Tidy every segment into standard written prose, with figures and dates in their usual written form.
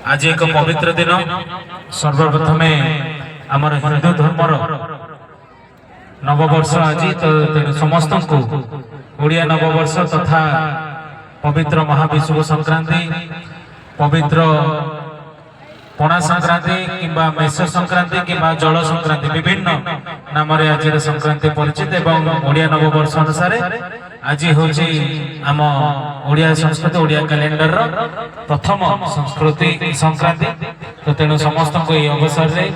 आज एक पवित्र दिन सर्वप्रथमे आमर हिंदू धर्मर नववर्ष आज तो समस्त को ओडिया नववर्ष तथा पवित्र महाविषुव संक्रांति पवित्र पणा संक्रांति किंबा मेष संक्रांति किंबा जल संक्रांति विभिन्न नाम आज संक्रांति परिचित एवं ओडिया नववर्ष अनुसार आज हूँ आम ओडिया संस्कृति ओडिया कैलेंडर प्रथम संस्कृति संक्रांति तो तेणु समस्त को यह अवसर में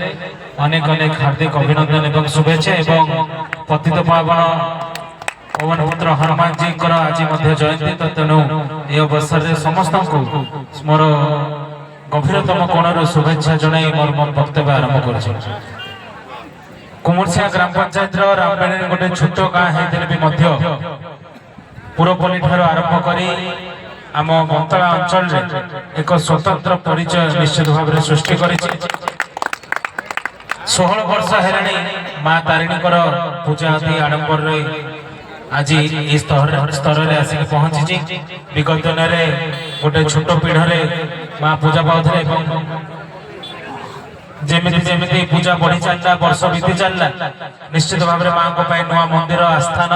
अनेक अनेक हार्दिक अभिनंदन एवं शुभेच्छा एवं पतित पावन पवन पुत्र हनुमान जी आज जयंती तो तेणु यह अवसर में समस्त को मोर गभीरतम कोण शुभेच्छा जन मोर वक्तव्य आरंभ कर कुमुरसिया ग्राम पंचायत रामबेणी गोटे छोट गाँ होते पुरपल्ली ठार आरंभ करी आम मंतला अंचल एक स्वतंत्र परिचय निश्चित भाव में सृष्टि कर 16 वर्ष है माँ तारिणी पूजा आदि आडंबर आज स्तर में आसिक पहुंची विगत दिन में गोटे छोट पीढ़े माँ पूजा पाते जेमिति जेमिति पूजा बढ़ी चलला वर्ष बीती चलला निश्चित भाव में माँ को नुआ मंदिर आस्थान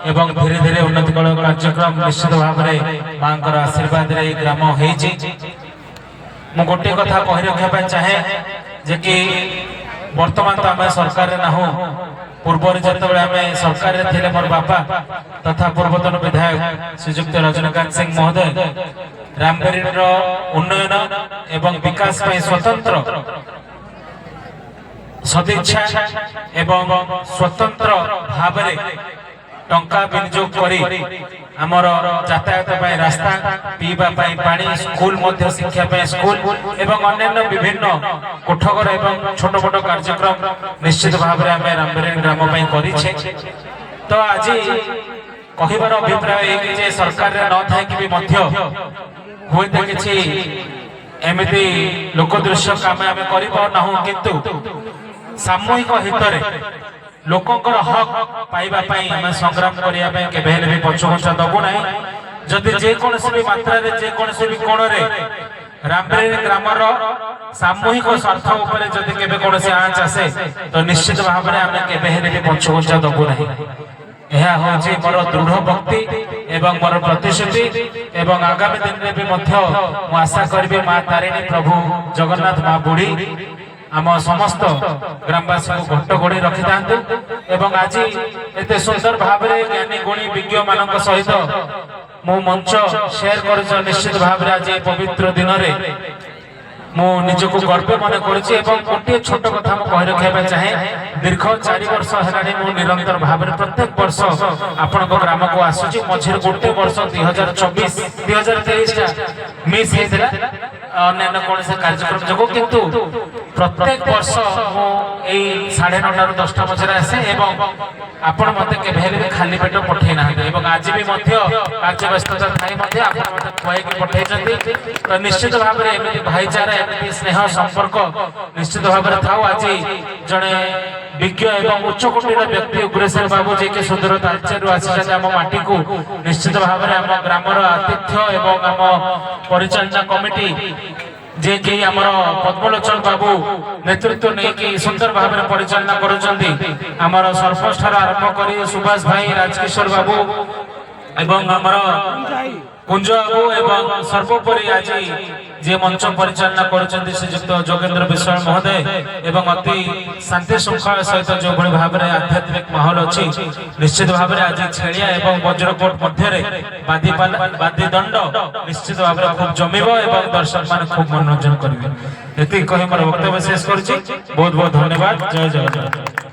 एवं धीरे धीरे उन्नति कार्यक्रम निश्चित भाव में माँ आशीर्वाद रे ग्राम होइछि मु गोटे कथा कहि रखा चाहे जे कि वर्तमान तो आम सरकार रे नाहु पूर्व जिते आम सरकार रे थिले मोर बापा तथा पूर्वतन विधायक श्रीजुक्त रजनीकांत सिंह महोदय रामबेरी उन्नयन एवं विकास पर स्वतंत्र सदिच्छा एवं स्वतंत्र भाव टंका विनियोग करी आमर यातायात रास्ता पीवा पानी स्कूल शिक्षा स्कूल एवं अन्य विभिन्न कोठघर एवं छोट छोट कार्यक्रम निश्चित भाव में आम रामबेरी ग्राम करिछे तो आज कहिबार अभिप्राय ये सरकार न थाइकि हुए तो किसी एमती लोकदृश्य काम आम कर किंतु सामूहिक हित लोकंकर हक पाइबा आम संग्राम करने भी पछघुंचा दबू ना जदि जेकोसी भी मात्रा जेकोसी भी कोण रामबेरी ग्रामर सामूहिक स्वार्थ उपरे जदि केबे कोनोसी आँच आसे तो निश्चित भाव में आम केबे भी पछघुंचा दबू ना यह हूँ मोर दृढ़ भक्ति एवं मोर प्रतिश्रुति एवं आगामी दिन में भी आशा करी माँ तारिणी प्रभु जगन्नाथ माँ बुढ़ी आम समस्त ग्रामवासी को घंट घोड़ी रखी था आज एत सुंदर भाव में ज्ञानी गुणी विज्ञ मान सहित मु मंच शेयर कर निश्चित भाव में आज पवित्र दिन में मु निजको गर्व मन करुच्ची गोटे छोट कथा मुझे कही रखा चाहे दीर्घ 4 वर्ष है निरंतर भाव में प्रत्येक वर्ष आपण ग्राम को आसूची मझे गोटे वर्ष 2024 2023 मिस होता अन्य कौन से कार्यक्रम जो किंतु प्रत्येक वर्ष यही 9:30 ରୁ 10ଟା मझे आसे आपण मते केभे खाली पेट पठे ना आज भी कार्य व्यस्तता थाई पठे तो निश्चित भाव में एमती भाईचारा एमती स्नेह संपर्क निश्चित भाव में था आज जड़े विज्ञ एवं उच्चकोटीर व्यक्ति उग्रेश्वर बाबू जी के सुंदर तालचेर आसी आम माटी को निश्चित भाव में आम ग्रामर आतिथ्य एवं आम परिचालना कमिटी जे कि आमर पद्मलोचन बाबू नेतृत्व नहीं सुंदर भाव में परिचालना कर सरपंच ठार आरंभ कर सुभाष भाई राजकिशोर बाबू एवं आमर कुंज बाबू एवं सर्वोपरि आज जे मंच परिचालना कर श्रीजुक्त जोगेंद्र विश्वाल महोदय एवं अति शांति श्रृंखला सहित जो भाई भाव में आध्यात्मिक माहौल अच्छी निश्चित भाव में आज छेड़िया एवं वज्रकोट मध्य बादी दंड निश्चित भाव में खूब जमीब एवं दर्शक मान खूब मनोरंजन करेंगे ये कही मोर वक्तव्य शेष कर बहुत बहुत धन्यवाद जय जगन्नाथ।